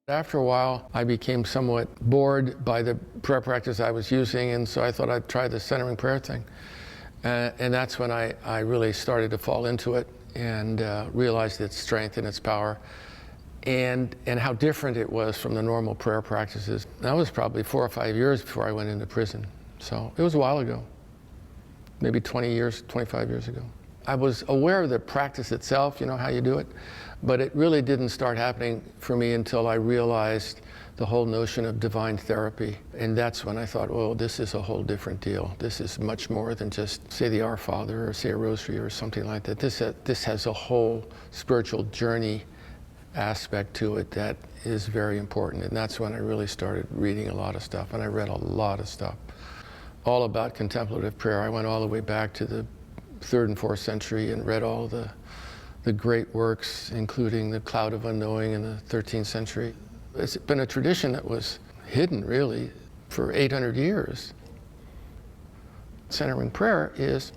After a while, I became somewhat bored by the prayer practice I was using, and so I thought I'd try the centering prayer thing. And that's when I really started to fall into it and realized its strength and its power and how different it was from the normal prayer practices. That was probably 4 or 5 years before I went into prison. So it was a while ago, maybe 20 years, 25 years ago. I was aware of the practice itself, you know, how you do it, but it really didn't start happening for me until I realized the whole notion of divine therapy. And that's when I thought, oh, this is a whole different deal. This is much more than just say the Our Father or say a rosary or something like that. This has a whole spiritual journey aspect to it that is very important. And that's when I really started reading a lot of stuff, and I read a lot of stuff all about contemplative prayer. I went all the way back to the 3rd and 4th century and read all the great works, including the Cloud of Unknowing in the 13th century. It's been a tradition that was hidden, really, for 800 years. Centering prayer is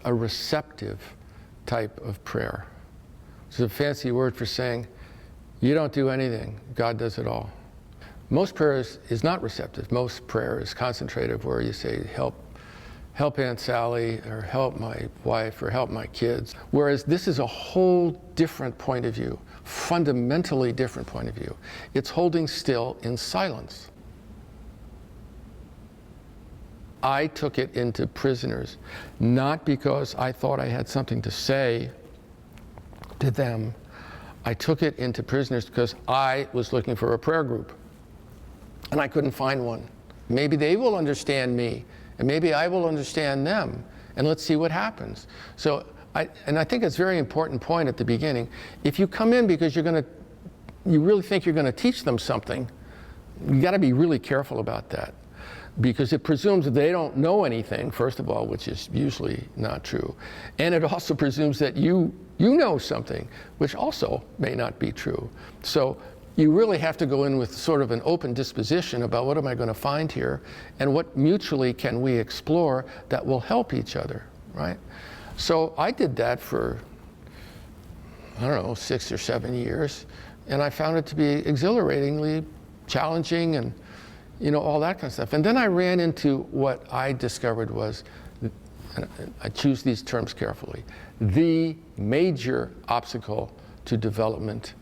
a receptive type of prayer. It's a fancy word for saying, you don't do anything, God does it all. Most prayer is not receptive. Most prayer is concentrative, where you say, help Aunt Sally, or help my wife, or help my kids. Whereas this is a whole different point of view, fundamentally different point of view. It's holding still in silence. I took it into prisoners, not because I thought I had something to say to them. I took it into prisoners because I was looking for a prayer group, and I couldn't find one. Maybe they will understand me, and maybe I will understand them, and let's see what happens. So, I think it's a very important point at the beginning. If you come in because you really think you're going to teach them something, you got to be really careful about that, because it presumes that they don't know anything, first of all, which is usually not true, and it also presumes that you know something, which also may not be true. So you really have to go in with sort of an open disposition about what am I going to find here, and what mutually can we explore that will help each other, right? So I did that for, I don't know, 6 or 7 years, and I found it to be exhilaratingly challenging and, you know, all that kind of stuff. And then I ran into what I discovered was, and I choose these terms carefully, the major obstacle to development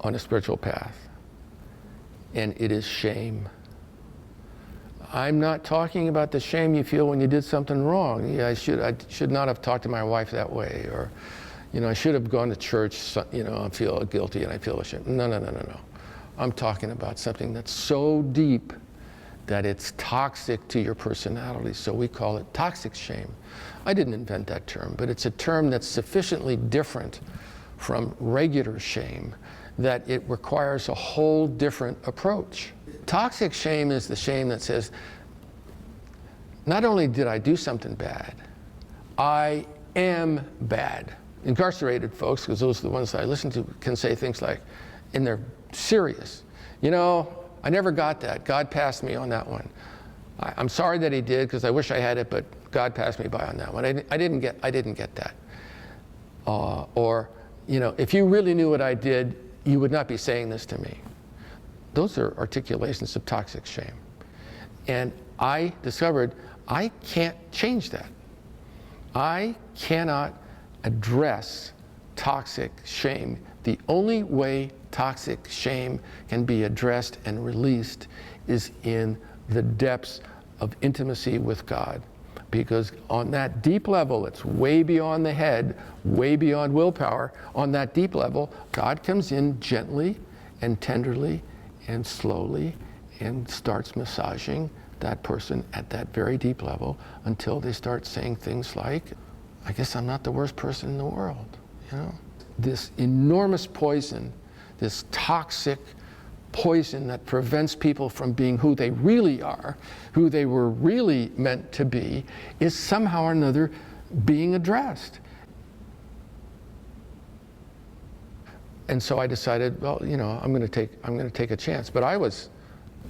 on a spiritual path, and it is shame. I'm not talking about the shame you feel when you did something wrong. Yeah, I should not have talked to my wife that way, or, you know, I should have gone to church, you know, I feel guilty and I feel ashamed. No. I'm talking about something that's so deep that it's toxic to your personality, so we call it toxic shame. I didn't invent that term, but it's a term that's sufficiently different from regular shame that it requires a whole different approach. Toxic shame is the shame that says, not only did I do something bad, I am bad. Incarcerated folks, because those are the ones I listen to, can say things like, and they're serious, you know, I never got that. God passed me on that one. I'm sorry that he did, because I wish I had it, but God passed me by on that one. I didn't get that. Or, you know, if you really knew what I did, you would not be saying this to me. Those are articulations of toxic shame. And I discovered I can't change that. I cannot address toxic shame. The only way toxic shame can be addressed and released is in the depths of intimacy with God. Because on that deep level, it's way beyond the head, way beyond willpower. On that deep level, God comes in gently and tenderly and slowly and starts massaging that person at that very deep level until they start saying things like, I guess I'm not the worst person in the world, you know? This enormous poison, this toxic poison that prevents people from being who they really are, who they were really meant to be, is somehow or another being addressed. And so I decided, well, you know, I'm going to take a chance. But I was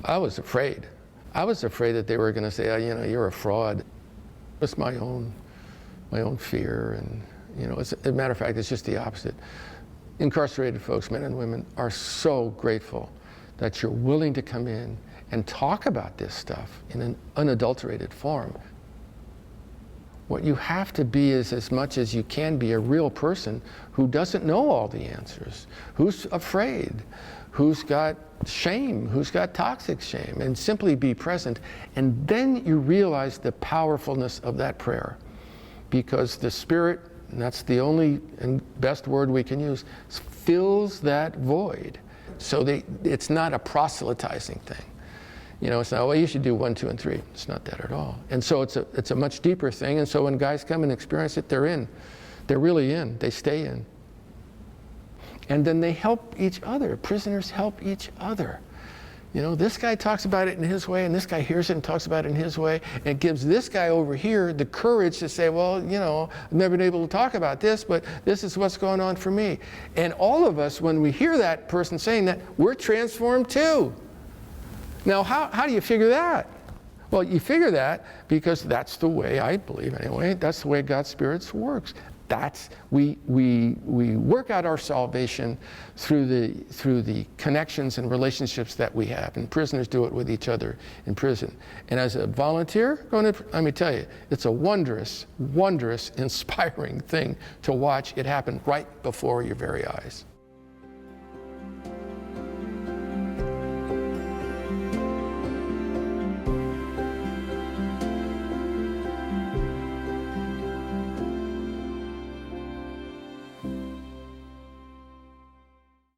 afraid. I was afraid that they were going to say, oh, you know, you're a fraud. It's my own fear, and, you know, as a matter of fact, it's just the opposite. incarcerated folks, men and women, are so grateful that you're willing to come in and talk about this stuff in an unadulterated form. What you have to be is, as much as you can be, a real person who doesn't know all the answers, who's afraid, who's got shame, who's got toxic shame, and simply be present. And then you realize the powerfulness of that prayer, because the Spirit, and that's the only and best word we can use, fills that void. So it's not a proselytizing thing. You know, it's not, well, you should do 1, 2, and 3. It's not that at all. And so it's a much deeper thing. And so when guys come and experience it, they're in. They're really in. They stay in. And then they help each other. Prisoners help each other. You know, this guy talks about it in his way, and this guy hears it and talks about it in his way, and it gives this guy over here the courage to say, well, you know, I've never been able to talk about this, but this is what's going on for me. And all of us, when we hear that person saying that, we're transformed too. Now, how do you figure that? Well, you figure that because that's the way, I believe anyway, that's the way God's Spirit works. We work out our salvation through the connections and relationships that we have, and prisoners do it with each other in prison. And as a volunteer, let me tell you, it's a wondrous, wondrous, inspiring thing to watch it happen right before your very eyes.